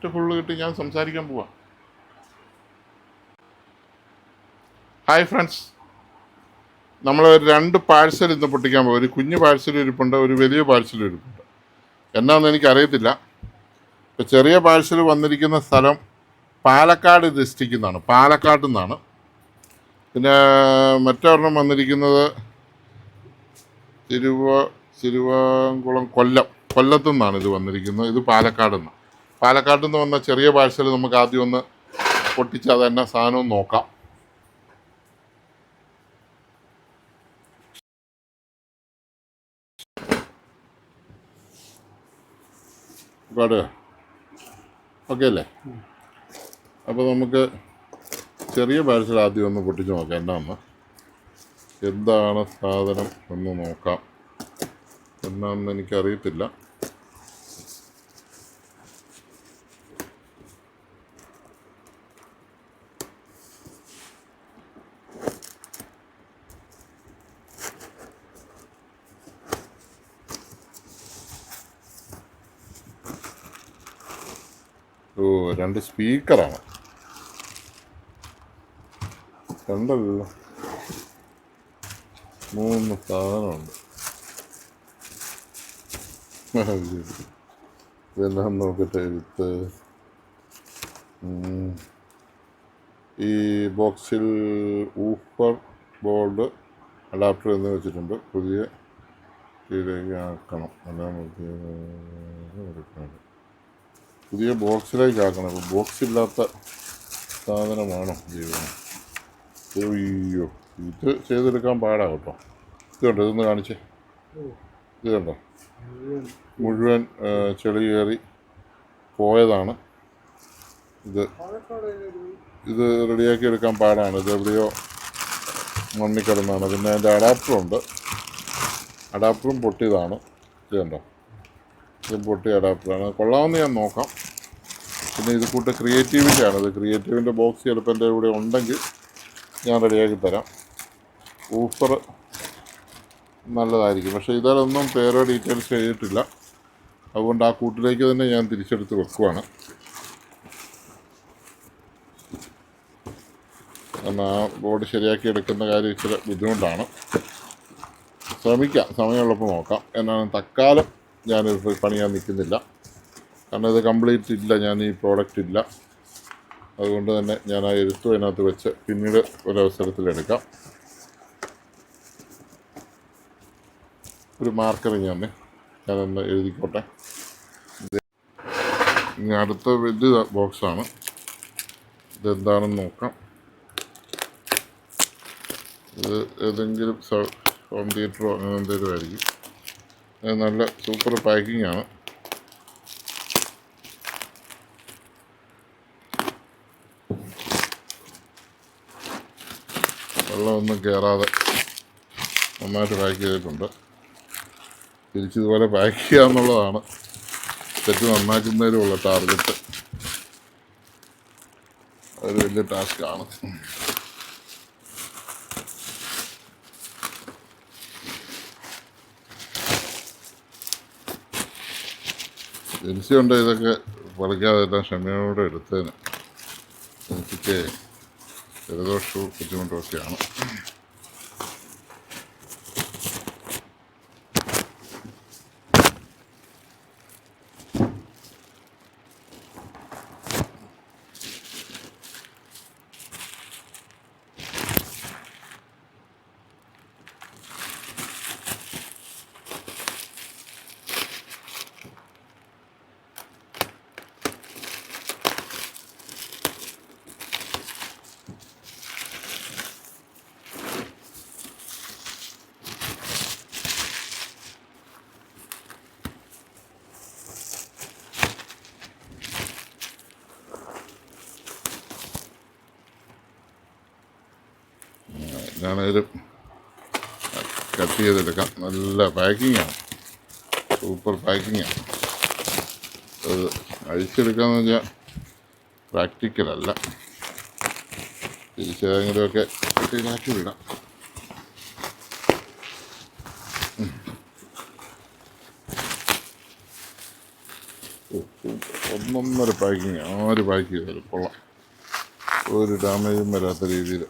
Net full കിട്ടി ഞാൻ സംസാരിക്കാൻ പോവാം. ഹായ് ഫ്രണ്ട്സ്, നമ്മൾ 2 പാഴ്സൽ ഇന്ന് പൊട്ടിക്കാൻ പോകും. ഒരു കുഞ്ഞു പാഴ്സൽ ഇരിപ്പുണ്ട്, ഒരു വലിയ പാഴ്സൽ ഇരിപ്പുണ്ട്. എന്നാന്ന് എനിക്കറിയത്തില്ല. ഇപ്പോൾ ചെറിയ പാഴ്സൽ വന്നിരിക്കുന്ന സ്ഥലം പാലക്കാട് ഡിസ്ട്രിക്റ്റിൽ നിന്നാണ്, പാലക്കാട് നിന്നാണ്. പിന്നെ മറ്റൊരെണ്ണം വന്നിരിക്കുന്നത് തിരുവാങ്കുളം കൊല്ലത്തു നിന്നാണ് ഇത് വന്നിരിക്കുന്നത്. ഇത് പാലക്കാട് നിന്ന്. പാലക്കാട് നിന്ന് വന്ന ചെറിയ പാഴ്സൽ നമുക്ക് ആദ്യം ഒന്ന് പൊട്ടിച്ച് അത് എന്നാ സാധനം നോക്കാം. ഓക്കെ അല്ലേ? അപ്പോൾ നമുക്ക് ചെറിയ പാഴ്സൽ ആദ്യം ഒന്ന് പൊട്ടിച്ച് നോക്കാം. എന്താണ് സാധനം ഒന്ന് നോക്കാം. എന്നാന്ന് എനിക്കറിയത്തില്ല. ഓ, 2 സ്പീക്കറാണ്. കണ്ടല്ലോ, 3 സാധനമുണ്ട്. ഇതെല്ലാം നോക്കട്ടെ. എഴുത്ത് ഈ ബോക്സിൽ ഊഫർ ബോർഡ് അഡാപ്റ്റർ എന്ന് വെച്ചിട്ടുണ്ട്. പുതിയ ഇതിലേക്ക് ആക്കണം. എല്ലാം പുതിയ ബോക്സിലേക്ക് ആക്കണം. അപ്പോൾ ബോക്സ് ഇല്ലാത്ത സാധനമാണോ ജീവിതം? അയ്യോ, ഇത് ചെയ്തെടുക്കാൻ പാടാ കേട്ടോ. ഇതുണ്ടോ, ഇതൊന്ന് കാണിച്ചേ. ഇത് കണ്ടോ, മുഴുവൻ ചെളി കയറി പോയതാണ്. ഇത് റെഡിയാക്കി എടുക്കാൻ പാടാണ്. ഇത് എവിടെയോ മണ്ണിക്കിടന്നാണ്. പിന്നെ അതിൻ്റെ അഡാപ്റ്ററുണ്ട്. അഡാപ്റ്ററും പൊട്ടിയതാണ്. ഇത് കണ്ടോ, ഇത് പൊട്ടിയ അഡാപ്റ്ററാണ്. കൊള്ളാമെന്ന് ഞാൻ നോക്കാം. പിന്നെ ഇത് കൂട്ട് ക്രിയേറ്റീവിൻ്റെ ആണ്. ഇത് ക്രിയേറ്റീവിൻ്റെ ബോക്സ് ചിലപ്പോൾ എൻ്റെ ഇവിടെ ഉണ്ടെങ്കിൽ ഞാൻ റെഡിയാക്കി തരാം. ഊഫർ നല്ലതായിരിക്കും. പക്ഷേ ഇതിലൊന്നും പേരോ ഡീറ്റെയിൽസ് എഴുതിയിട്ടില്ല. അതുകൊണ്ട് ആ കൂട്ടിലേക്ക് തന്നെ ഞാൻ തിരിച്ചെടുത്ത് വെക്കുവാണ്. കാരണം ആ ബോർഡ് ശരിയാക്കി എടുക്കുന്ന കാര്യം ഇച്ചിരി ബുദ്ധിമുട്ടാണ്. ശ്രമിക്കാം, സമയമുള്ളപ്പോൾ നോക്കാം. എന്നാണ് തൽക്കാലം ഞാനിത് പണിയാൻ നിൽക്കുന്നില്ല. കാരണം ഇത് കംപ്ലീറ്റ് ഇല്ല, ഞാൻ ഈ പ്രോഡക്റ്റ് ഇല്ല. അതുകൊണ്ട് തന്നെ ഞാൻ ആ എഴുത്തും അതിനകത്ത് വെച്ച് പിന്നീട് ഒരവസരത്തിലെടുക്കാം. ഒരു മാർക്കർ ഞാനൊന്ന് എഴുതിക്കോട്ടെ. ഇനി അടുത്ത വലിയ ബോക്സാണ്. ഇതെന്താണെന്ന് നോക്കാം. ഇത് ഏതെങ്കിലും ഹോം തിയേറ്ററോ അങ്ങനെ എന്തെങ്കിലും ആയിരിക്കും. അത് നല്ല സൂപ്പർ പാക്കിംഗ് ആണ്. വെള്ളമൊന്നും കയറാതെ നന്നായിട്ട് പാക്ക് ചെയ്തിട്ടുണ്ട്. തിരിച്ചിതുപോലെ പാക്ക് ചെയ്യുക എന്നുള്ളതാണ് തെറ്റ് നന്നാക്കുന്നതിലുള്ള ടാർഗറ്റ്. അതൊരു വലിയ ടാസ്ക്കാണ്. ജനിച്ചുകൊണ്ട് ഇതൊക്കെ പറിക്കാതെല്ലാം ക്ഷമയോടെ എടുത്തതിന് എനിക്ക് ജലദോഷവും ബുദ്ധിമുട്ടും ഒക്കെയാണ്. ഞാനൊരു കട്ട് ചെയ്തെടുക്കാം. നല്ല പാക്കിങ്ങാണ്, സൂപ്പർ പാക്കിങ്ങാണ്. അത് അഴിച്ചെടുക്കാമെന്ന് വെച്ചാൽ പ്രാക്ടിക്കലല്ല. തിരിച്ചേതെങ്കിലുമൊക്കെ ഇതിനാക്കി വിടാം. ഒന്നൊന്നര പാക്കിങ് ആര് പാക്ക് ചെയ്താലും കൊള്ളാം, ഒരു ഡാമേജും വരാത്ത രീതിയിൽ.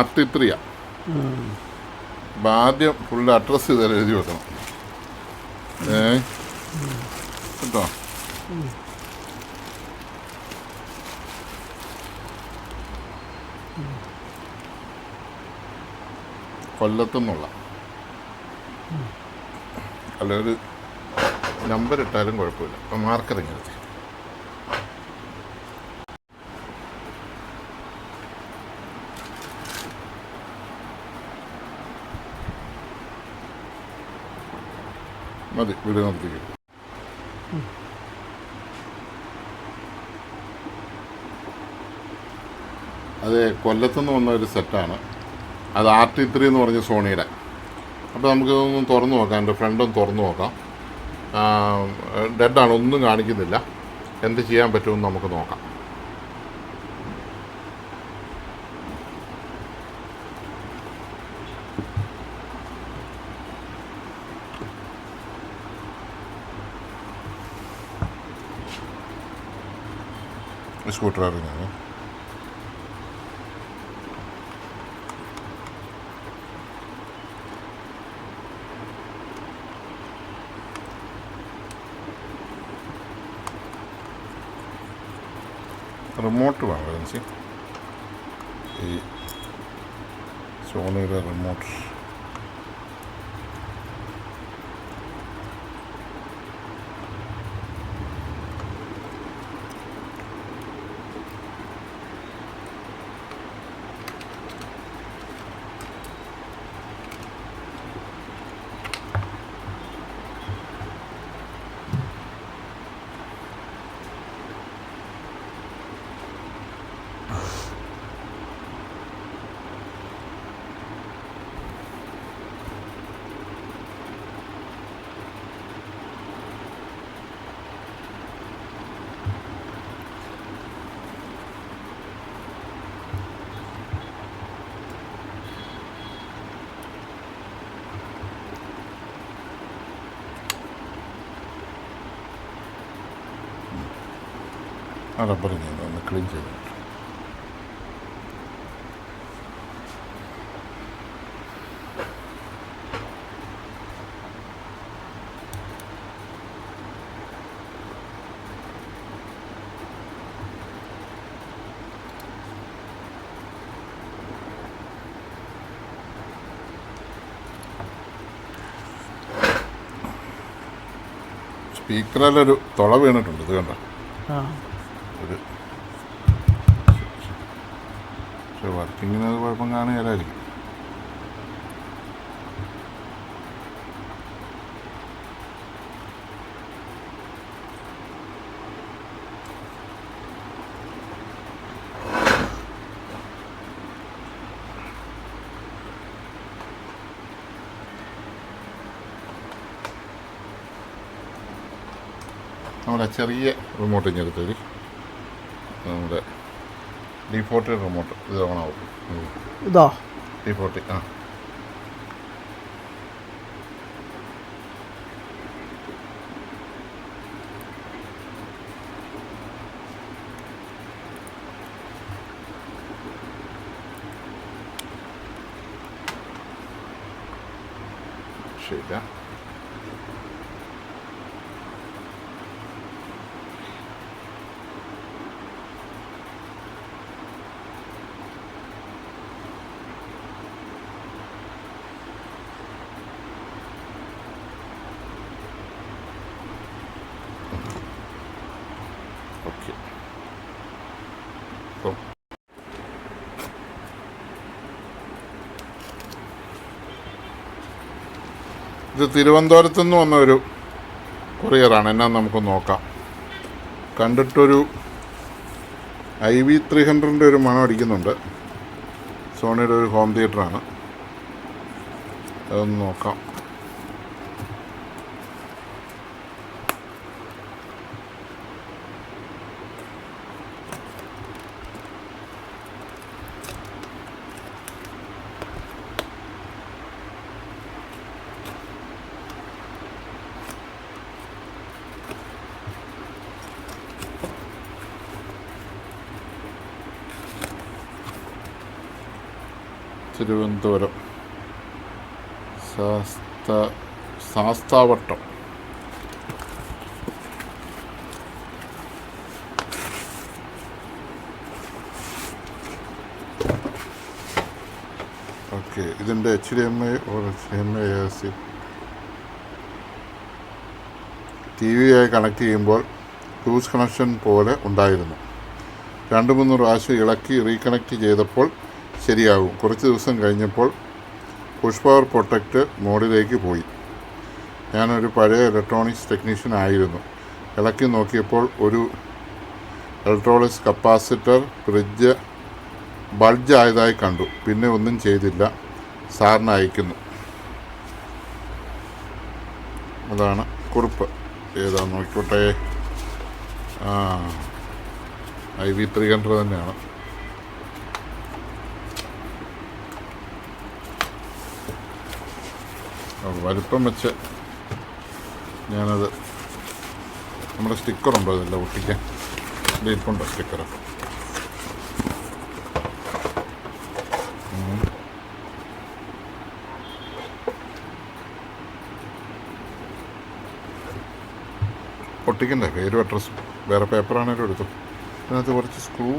RT3 അപ്പം ആദ്യം ഫുള്ള് അഡ്രസ്സ് ചെയ്താൽ എഴുതി വെക്കണം. കേട്ടോ? കൊല്ലത്തുനിന്നുള്ള അല്ല, ഒരു നമ്പർ ഇട്ടാലും കുഴപ്പമില്ല. അപ്പം മാർക്കർ ഇങ്ങനെ മതി, വീട് നിർത്തിക്കും. അത് കൊല്ലത്തുനിന്ന് വന്ന ഒരു സെറ്റാണ്. അത് RT3 എന്ന് പറഞ്ഞ സോണിയുടെ. അപ്പോൾ നമുക്കിതൊന്നും തുറന്നു നോക്കാം. എൻ്റെ ഫ്രണ്ടൊന്ന് തുറന്നു നോക്കാം. ഡെഡാണ്, ഒന്നും കാണിക്കുന്നില്ല. എന്ത് ചെയ്യാൻ പറ്റുമെന്ന് നമുക്ക് നോക്കാം. സ്കൂട്ടർ ഡ്രൈവിംഗാണ്. റിമോട്ട് വേണം ഏജൻസി, ഈ സോണിയുടെ റിമോട്ട്. ആ റബ്ബർ ഒന്ന് ക്ലീൻ ചെയ്തു. സ്പീക്കറിലൊരു തുള വീണിട്ടുണ്ട്, ഇത് കണ്ട. ഒരു പക്ഷെ വർക്കിങ്ങിന് അത് കുഴപ്പം കാണുകയില്ലായിരിക്കും. നമ്മുടെ ചെറിയ റിമോട്ട് ഇങ്ങെടുത്തൊരു നമ്മുടെ D40 റിമോട്ട് ഇത് ഓണാവും. ഇതാ D40. ആ ശരി. ഓക്കെ. ഇത് തിരുവനന്തപുരത്തു നിന്ന് വന്ന ഒരു കൊറിയറാണ്. എന്നാ നമുക്ക് നോക്കാം. കണ്ടിട്ടൊരു IV300 ഒരു മണം അടിക്കുന്നുണ്ട്. സോണിയുടെ ഒരു ഹോം തിയേറ്ററാണ്. അതൊന്ന് നോക്കാം. തിരുവനന്തപുരം ശാസ്താവട്ടം. ഓക്കെ, ഇതിൻ്റെ HDMI or HDMI AC TV ആയി കണക്ട് ചെയ്യുമ്പോൾ ലൂസ് കണക്ഷൻ പോലെ ഉണ്ടായിരുന്നു. 2-3 പ്രാവശ്യം ഇളക്കി റീകണക്ട് ചെയ്തപ്പോൾ ശരിയാകും. കുറച്ച് ദിവസം കഴിഞ്ഞപ്പോൾ പുഷ് പവർ പ്രൊട്ടക്റ്റ് മോഡിലേക്ക് പോയി. ഞാനൊരു പഴയ ഇലക്ട്രോണിക്സ് ടെക്നീഷ്യൻ ആയിരുന്നു. ഇളക്കി നോക്കിയപ്പോൾ ഒരു ഇലക്ട്രോളിക്സ് കപ്പാസിറ്റർ ബൾജ് ആയതായി കണ്ടു. പിന്നെ ഒന്നും ചെയ്തില്ല. സാറിന് അയക്കുന്നു. അതാണ് കുറിപ്പ്. ഏതാ നോക്കിക്കോട്ടെ. IV300 തന്നെയാണ്. വലിപ്പം വെച്ച് ഞാനത് നമ്മുടെ സ്റ്റിക്കറുണ്ടോ ഇതില്ല ഒട്ടിക്കാൻ? ഇരിപ്പുണ്ടോ സ്റ്റിക്കർ? ഒട്ടിക്കണ്ടേ? പേരും അഡ്രസ്സും. വേറെ പേപ്പറാണേലും എടുത്തു. അതിനകത്ത് കുറച്ച് സ്ക്രൂ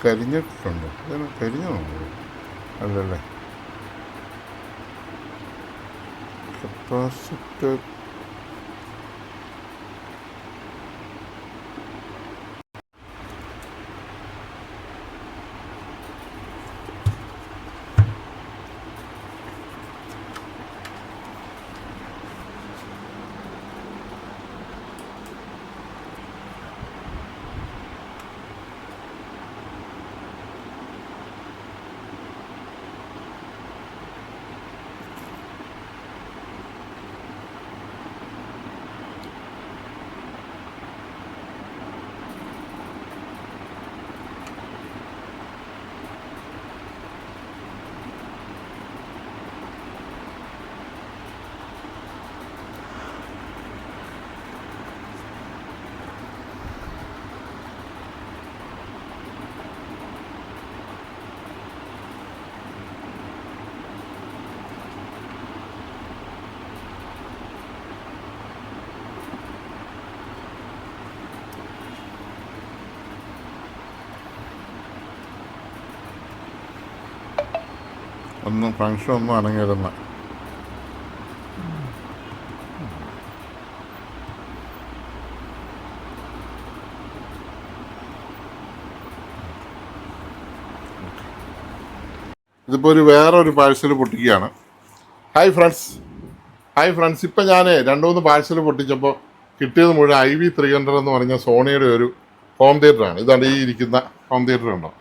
കരിഞ്ഞിട്ടുണ്ടോ? അതിന് കരിഞ്ഞോ? അല്ലല്ലേ. കപ്പാസിറ്റർ ഫങ്ഷൻ ഒന്നും അനങ്ങിയിരുന്ന. ഇതിപ്പോൾ വേറൊരു പാഴ്സൽ പൊട്ടിക്കുകയാണ്. ഹായ് ഫ്രണ്ട്സ്, ഇപ്പം ഞാൻ 2-3 പാഴ്സൽ പൊട്ടിച്ചപ്പോൾ കിട്ടിയത് മുഴുവൻ IV300 എന്ന് പറഞ്ഞ സോണിയുടെ ഒരു ഹോം തിയേറ്ററാണ്. ഇതാണ് ഈ ഇരിക്കുന്ന ഹോം തിയേറ്റർ ഉണ്ടോ.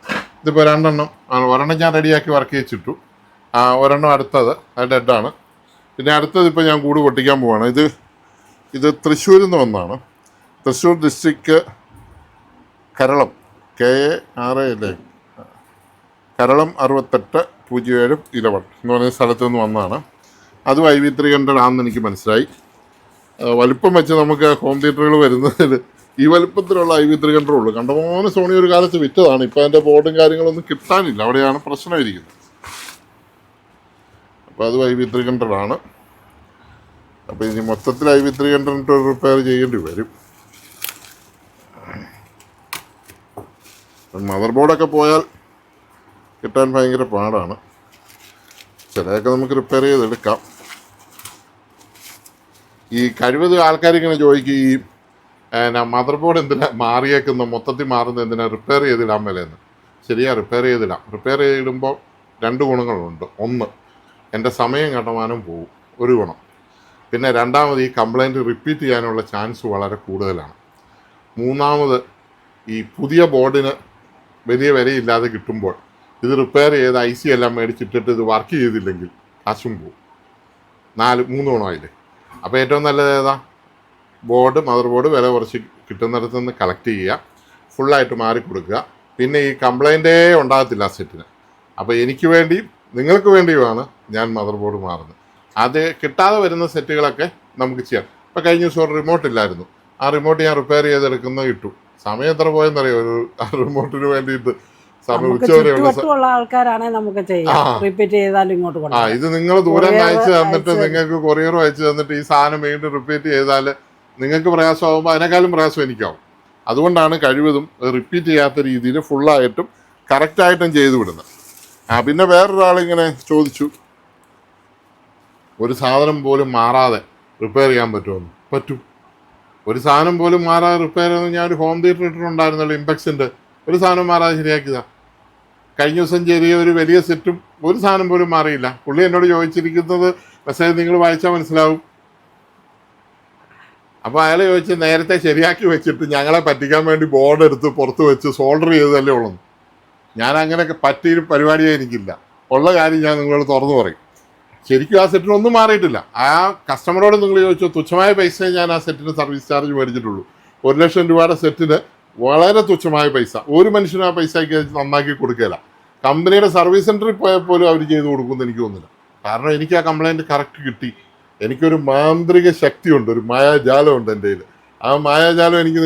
ഇതിപ്പോൾ 2 എണ്ണം ആണ്. ഒരെണ്ണം ഞാൻ റെഡിയാക്കി വർക്ക് ചെയ്യിച്ചിട്ടു. ഒരെണ്ണം അടുത്തത് അത് ഡെഡാണ്. പിന്നെ അടുത്തത് ഇപ്പോൾ ഞാൻ കൂട് പൊട്ടിക്കാൻ പോവാണ്. ഇത് തൃശ്ശൂരിൽ നിന്ന് വന്നതാണ്. തൃശ്ശൂർ ഡിസ്ട്രിക്റ്റ് കരളം KA6 അല്ലേ, കരളം 680711 എന്ന് പറഞ്ഞ സ്ഥലത്ത് നിന്ന് വന്നതാണ്. അതും IV300 ആണെന്ന് എനിക്ക് മനസ്സിലായി. വലിപ്പം വെച്ച് നമുക്ക് ഹോം തിയേറ്ററുകൾ വരുന്നതിൽ ഈ വലിപ്പത്തിലുള്ള IV300 ഉള്ളൂ. കണ്ടമാനം സോണി ഒരു കാലത്ത് വിറ്റതാണ്. ഇപ്പോൾ അതിൻ്റെ ബോർഡും കാര്യങ്ങളൊന്നും കിട്ടാനില്ല. അവിടെയാണ് പ്രശ്നമായിരിക്കുന്നത്. അപ്പോൾ അതും IV300 ആണ്. അപ്പോൾ ഇനി മൊത്തത്തിൽ IV300 റിപ്പയർ ചെയ്യേണ്ടി വരും. മദർ ബോർഡൊക്കെ പോയാൽ കിട്ടാൻ ഭയങ്കര പാടാണ്. ചിലതൊക്കെ നമുക്ക് റിപ്പയർ ചെയ്തെടുക്കാം. ഈ കഴിവതും ആൾക്കാരിങ്ങനെ ചോദിക്കും ഈ മദർ ബോർഡ് എന്തിനാ മാറിയേക്കുന്ന മൊത്തത്തിൽ മാറുന്നത് എന്തിനാ റിപ്പയർ ചെയ്തിടാൻ മേലെന്ന്. ശരിയാ, റിപ്പയർ ചെയ്തിടാം. റിപ്പയർ ചെയ്തിടുമ്പോൾ രണ്ട് ഗുണങ്ങളുണ്ട്. ഒന്ന്, എൻ്റെ സമയം കണ്ടമാനം പോവും, ഒരു ഗുണം. പിന്നെ രണ്ടാമത്, ഈ കംപ്ലൈൻറ്റ് റിപ്പീറ്റ് ചെയ്യാനുള്ള ചാൻസ് വളരെ കൂടുതലാണ്. മൂന്നാമത്, ഈ പുതിയ ബോർഡിന് വലിയ വിലയില്ലാതെ കിട്ടുമ്പോൾ ഇത് റിപ്പയർ ചെയ്ത് IC എല്ലാം മേടിച്ചിട്ടിട്ട് ഇത് വർക്ക് ചെയ്തില്ലെങ്കിൽ കാശും പോവും. മൂന്ന് ഗുണമായില്ലേ. അപ്പോൾ ഏറ്റവും നല്ലത് ഏതാ? മദർ ബോർഡ് വില കുറച്ച് കിട്ടുന്നിടത്ത് നിന്ന് കളക്ട് ചെയ്യുക, ഫുള്ളായിട്ട് മാറി കൊടുക്കുക. പിന്നെ ഈ കംപ്ലൈൻറ്റേ ഉണ്ടാകത്തില്ല ആ സെറ്റിന്. അപ്പോൾ എനിക്ക് വേണ്ടിയും നിങ്ങൾക്ക് വേണ്ടിയുമാണ് ഞാൻ മദർ ബോർഡ് മാറുന്നത്. അത് കിട്ടാതെ വരുന്ന സെറ്റുകളൊക്കെ നമുക്ക് ചെയ്യാം. ഇപ്പോൾ കഴിഞ്ഞ ദിവസം ഒരു റിമോട്ട് ഇല്ലായിരുന്നു, ആ റിമോട്ട് ഞാൻ റിപ്പയർ ചെയ്തെടുക്കുന്നത് ഇട്ടു. സമയം എത്ര പോയെന്നറിയോ ഒരു റിമോട്ടിന് വേണ്ടിയിട്ട്? സമയം ഉച്ചവരെയുള്ള ആൾക്കാരാണെങ്കിൽ നമുക്ക് റിപ്പീറ്റ് ചെയ്താലും ഇങ്ങോട്ട് ഇത് നിങ്ങൾ ദൂരം അയച്ചു തന്നിട്ട് നിങ്ങൾക്ക് കൊറിയറും അയച്ചു തന്നിട്ട് ഈ സാധനം വീണ്ടും റിപ്പീറ്റ് ചെയ്താൽ നിങ്ങൾക്ക് പ്രയാസമാകുമ്പോൾ അതിനേക്കാളും പ്രയാസം എനിക്കാവും. അതുകൊണ്ടാണ് കഴിവതും റിപ്പീറ്റ് ചെയ്യാത്ത രീതിയിൽ ഫുള്ളായിട്ടും കറക്റ്റായിട്ടും ചെയ്തു വിടുന്നത്. പിന്നെ വേറൊരാളിങ്ങനെ ചോദിച്ചു, ഒരു സാധനം പോലും മാറാതെ റിപ്പയർ ചെയ്യാൻ പറ്റുമെന്ന്. പറ്റും. ഒരു സാധനം പോലും മാറാതെ റിപ്പയർ ചെയ്യുന്നത് ഞാനൊരു ഹോം തിയേറ്റർ ഇട്ടിട്ടുണ്ടായിരുന്നല്ലോ, ഇമ്പെക്സിൻ്റെ. ഒരു സാധനം മാറാതെ ശരിയാക്കിയതാണ്. കഴിഞ്ഞ ദിവസം ചെറിയ ഒരു വലിയ സെറ്റും ഒരു സാധനം പോലും മാറിയില്ല. പുള്ളി എന്നോട് ചോദിച്ചിരിക്കുന്നത് മെസ്സേജ് നിങ്ങൾ വായിച്ചാൽ മനസ്സിലാവും. അപ്പോൾ അയാൾ ചോദിച്ച്, നേരത്തെ ശരിയാക്കി വെച്ചിട്ട് ഞങ്ങളെ പറ്റിക്കാൻ വേണ്ടി ബോർഡ് എടുത്ത് പുറത്ത് വെച്ച് സോൾഡർ ചെയ്തതല്ലേ ഉള്ളൂ. ഞാൻ അങ്ങനെയൊക്കെ പറ്റിയൊരു പരിപാടിയേ എനിക്കില്ല. ഉള്ള കാര്യം ഞാൻ നിങ്ങളോട് തുറന്നു പറയും. ശരിക്കും ആ സെറ്റിനൊന്നും മാറിയിട്ടില്ല. ആ കസ്റ്റമറോട് നിങ്ങൾ ചോദിച്ചോ, തുച്ഛമായ പൈസയെ ഞാൻ ആ സെറ്റിന് സർവീസ് ചാർജ് മേടിച്ചിട്ടുള്ളൂ. 1,00,000 രൂപയുടെ സെറ്റിന് വളരെ തുച്ഛമായ പൈസ. ഒരു മനുഷ്യനും ആ പൈസയ്ക്ക് നന്നാക്കി കൊടുക്കില്ല. കമ്പനിയുടെ സർവീസ് സെൻറ്ററിൽ പോയാൽ പോലും അവർ ചെയ്ത് കൊടുക്കുമെന്ന് എനിക്ക് തോന്നുന്നില്ല. കാരണം എനിക്ക് ആ കംപ്ലൈൻറ്റ് കറക്റ്റ് കിട്ടി. എനിക്കൊരു മാന്ത്രിക ശക്തിയുണ്ട്, ഒരു മായാജാലമുണ്ട് എൻ്റെ കയ്യിൽ. ആ മായാജാലം എനിക്ക്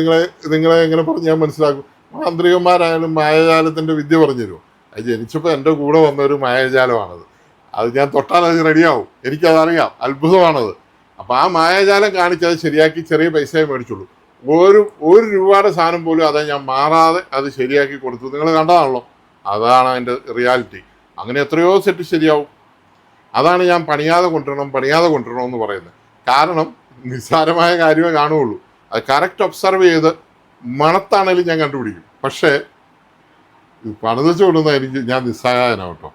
നിങ്ങളെ എങ്ങനെ പറഞ്ഞ് ഞാൻ മനസ്സിലാക്കും? മാന്ത്രികന്മാരായാലും മായാജാലത്തിൻ്റെ വിദ്യ പറഞ്ഞു തരുമോ? അത് ജനിച്ചപ്പോൾ എൻ്റെ കൂടെ വന്ന ഒരു മായാജാലമാണത്. അത് ഞാൻ തൊട്ടാൽ അത് റെഡിയാവും, എനിക്കതറിയാം, അത്ഭുതമാണത്. അപ്പോൾ ആ മായാജാലം കാണിച്ച് അത് ശരിയാക്കി ചെറിയ പൈസയെ മേടിച്ചുള്ളൂ. ഒരു രൂപയുടെ സാധനം പോലും അത് ഞാൻ മാറാതെ അത് ശരിയാക്കി കൊടുത്തു. നിങ്ങൾ കണ്ടതാണല്ലോ, അതാണ് അതിൻ്റെ റിയാലിറ്റി. അങ്ങനെ എത്രയോ സെറ്റ് ശരിയാവും. അതാണ് ഞാൻ പണിയാതെ കൊണ്ടുവരണം എന്ന് പറയുന്നത്. കാരണം നിസ്സാരമായ കാര്യമേ കാണുകയുള്ളൂ. അത് കറക്റ്റ് ഒബ്സർവ് ചെയ്ത് മണത്താണേലും ഞാൻ കണ്ടുപിടിക്കും. പക്ഷേ പണിത് വെച്ച് കൊണ്ടുവന്ന ഞാൻ നിസ്സഹായനാണ് കേട്ടോ.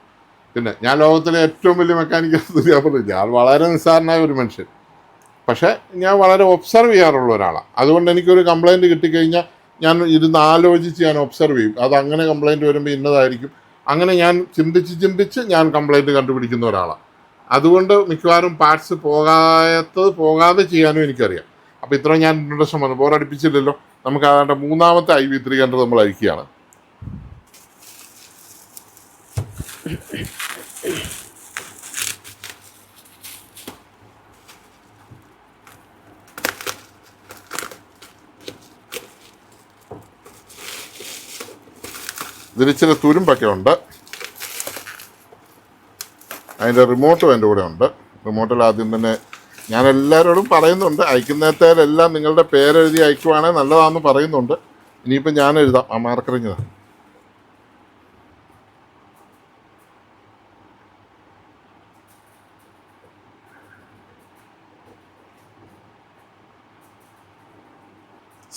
പിന്നെ ഞാൻ ലോകത്തിലെ ഏറ്റവും വലിയ മെക്കാനിക്കൽ ഞാൻ പറഞ്ഞു, ഞാൻ വളരെ നിസ്സാരനായ ഒരു മനുഷ്യൻ. പക്ഷേ ഞാൻ വളരെ ഒബ്സർവ് ചെയ്യാറുള്ള ഒരാളാണ്. അതുകൊണ്ട് എനിക്കൊരു കംപ്ലയിൻറ്റ് കിട്ടിക്കഴിഞ്ഞാൽ ഞാൻ ഇരുന്ന് ആലോചിച്ച് ഞാൻ ഒബ്സർവ് ചെയ്യും. അത് അങ്ങനെ കംപ്ലയിൻറ്റ് വരുമ്പോൾ ഇന്നതായിരിക്കും. അങ്ങനെ ഞാൻ ചിന്തിച്ച് ഞാൻ കംപ്ലയിൻറ്റ് കണ്ടുപിടിക്കുന്ന ഒരാളാണ്. അതുകൊണ്ട് മിക്കവാറും പാർട്സ് പോകാതെ ചെയ്യാനും എനിക്കറിയാം. അപ്പോൾ ഇത്രയും ഞാൻ ഇൻട്രൊഡക്ഷൻ വന്നു, ബോറടിപ്പിച്ചില്ലല്ലോ. നമുക്ക് അതാണ്ട് മൂന്നാമത്തെ IV300 നമ്മൾ അയക്കുകയാണ്. ഇതിലിച്ചിരി തുരുമ്പൊക്കെ ഉണ്ട്. അതിൻ്റെ റിമോട്ടും എൻ്റെ കൂടെ ഉണ്ട്. റിമോട്ടിൽ ആദ്യം തന്നെ ഞാൻ എല്ലാവരോടും പറയുന്നുണ്ട്, അയക്കുന്നേരത്തെല്ലാം നിങ്ങളുടെ പേരെഴുതി അയക്കുവാണെങ്കിൽ നല്ലതാണെന്ന് പറയുന്നുണ്ട്. ഇനിയിപ്പോൾ ഞാൻ എഴുതാം, ആ മാർക്കറിഞ്ഞതാണ്.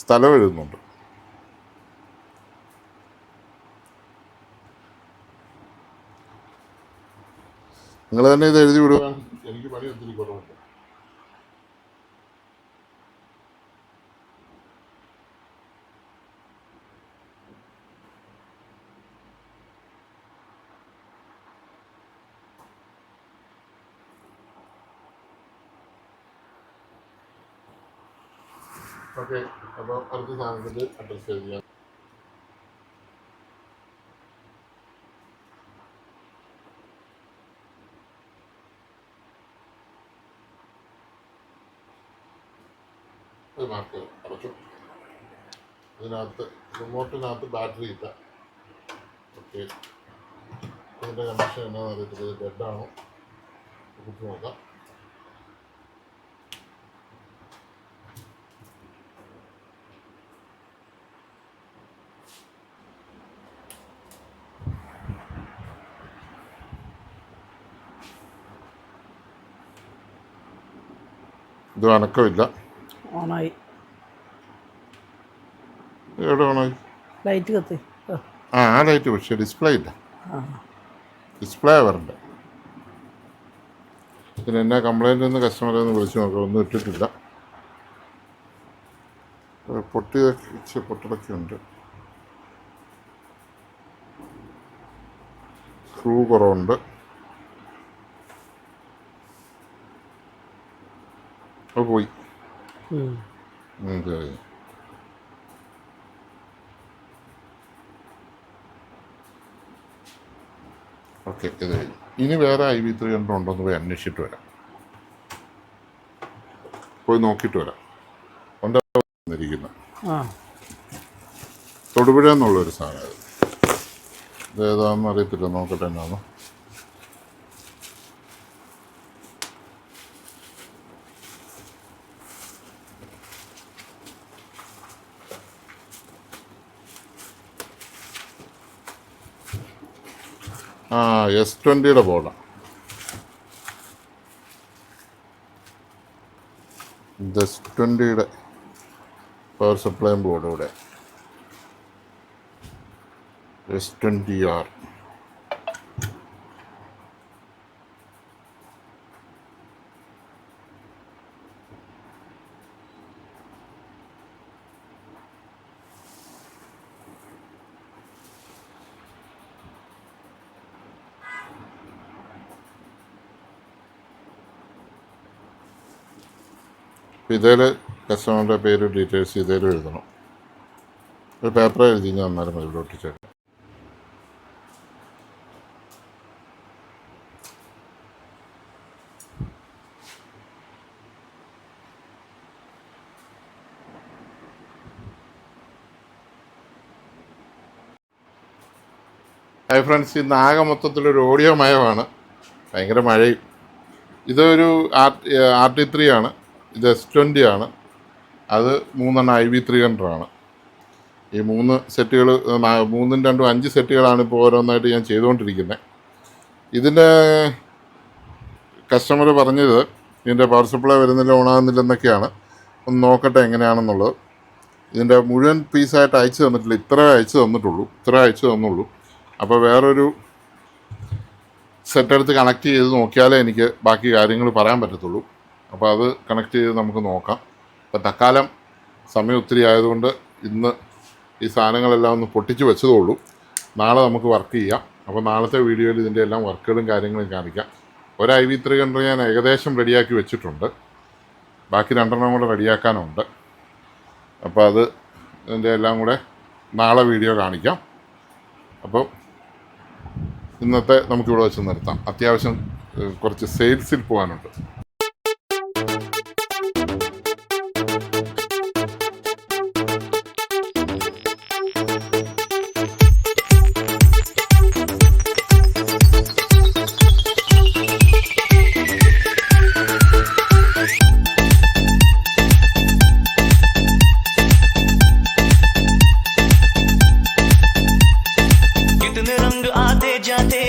സ്ഥലം എഴുതുന്നുണ്ട്. നിങ്ങൾ തന്നെ ഇത് എഴുതി വിടുക, എനിക്ക് പണി ഒത്തിരി കുറവുണ്ട്. ഓക്കെ, അപ്പോൾ അടുത്ത സാധനത്തിൻ്റെ അഡ്രസ്സ് എഴുതിയാൽ മാർക്ക് അടച്ചു. ഇതിനകത്ത് റിമോട്ടിനകത്ത് ബാറ്ററി ഇല്ല. ഓക്കെ, ഇതിൻ്റെ കണക്ഷൻ എന്നാന്ന് അറിയത്തില്ല, ഇത് ഡെഡാണോ കുറിച്ച് നോക്കാം. ഇത് അനക്കമില്ല. ഓണായി. എവിടെ ഓണായി? ലൈറ്റ് കത്തി. ആ ലൈറ്റ്, പക്ഷേ ഡിസ്പ്ലേ ഇല്ല. ഡിസ്പ്ലേ വരണ്ട. പിന്നെ എന്നാ കംപ്ലൈൻ്റ് ഒന്ന് കസ്റ്റമറെ ഒന്ന് വിളിച്ച് നോക്കാം. ഒന്നും ഇട്ടിട്ടില്ല. പൊട്ടിടൊക്കെ ഉണ്ട്. സ്ക്രൂ കുറവുണ്ട്. അത് പോയി. ശരി. ഓക്കെ, ഇത് കഴിഞ്ഞു. ഇനി വേറെ IV300 ഉണ്ടോയെന്ന് പോയി അന്വേഷിച്ചിട്ട് വരാം. പോയി നോക്കിയിട്ട് വരാം. ഉണ്ടായിരിക്കുന്ന തൊടുപുഴ എന്നുള്ളൊരു സാധനം. ഇത് ഏതാണെന്ന് അറിയത്തില്ല. നോക്കട്ടെ എന്നാണ്. S20 ബോർഡാണ്. S20 പവർ സപ്ലൈ ബോർഡ് ഇവിടെ. S20R. ഇതിൽ കസ്റ്റമറുടെ പേര് ഡീറ്റെയിൽസ് ഇതിൽ എഴുതണം. ഒരു പേപ്പർ എഴുതി ഞാൻ അന്നേരം മതി ഇവിടെ ഒട്ടിച്ചേക്കാം. ഹായ് ഫ്രണ്ട്സ്, ഇന്ന് ആകെ മൊത്തത്തിലൊരു ഓഡിയോ മയമാണ്. ഭയങ്കര മഴയും. ഇതൊരു RT3 ആണ്. ഇത് S20 ആണ്. അത് 3 IV300 ആണ്. ഈ 3 സെറ്റുകൾ, 3ഉം 2ഉം 5 സെറ്റുകളാണ് ഇപ്പോൾ ഓരോന്നായിട്ട് ഞാൻ ചെയ്തുകൊണ്ടിരിക്കുന്നത്. ഇതിൻ്റെ കസ്റ്റമർ പറഞ്ഞത് ഇതിൻ്റെ പവർ സപ്ലൈ വരുന്നില്ല, ഓണാകുന്നില്ലെന്നൊക്കെയാണ്. ഒന്ന് നോക്കട്ടെ എങ്ങനെയാണെന്നുള്ളത്. ഇതിൻ്റെ മുഴുവൻ പീസായിട്ട് അയച്ചു തന്നിട്ടില്ല. ഇത്ര അയച്ചു തന്നുള്ളൂ. അപ്പോൾ വേറൊരു സെറ്റെടുത്ത് കണക്ട് ചെയ്ത് നോക്കിയാലേ എനിക്ക് ബാക്കി കാര്യങ്ങൾ പറയാൻ പറ്റത്തുള്ളൂ. അപ്പോൾ അത് കണക്ട് ചെയ്ത് നമുക്ക് നോക്കാം. അപ്പോൾ തൽക്കാലം സമയം ഒത്തിരി ആയതുകൊണ്ട് ഇന്ന് ഈ സാധനങ്ങളെല്ലാം ഒന്ന് പൊട്ടിച്ച് വെച്ചതുള്ളൂ. നാളെ നമുക്ക് വർക്ക് ചെയ്യാം. അപ്പോൾ നാളത്തെ വീഡിയോയിൽ ഇതിൻ്റെ എല്ലാം വർക്കുകളും കാര്യങ്ങളും കാണിക്കാം. ഒരു IV300 ഞാൻ ഏകദേശം റെഡിയാക്കി വെച്ചിട്ടുണ്ട്. ബാക്കി 2 കൂടെ റെഡിയാക്കാനുണ്ട്. അപ്പോൾ അത് ഇതിൻ്റെ എല്ലാം കൂടെ നാളെ വീഡിയോ കാണിക്കാം. അപ്പോൾ ഇന്നത്തെ നമുക്കിവിടെ വെച്ച് നിർത്താം. അത്യാവശ്യം കുറച്ച് സെയിൽസിൽ പോകാനുണ്ട്. कितने रंग आते जाते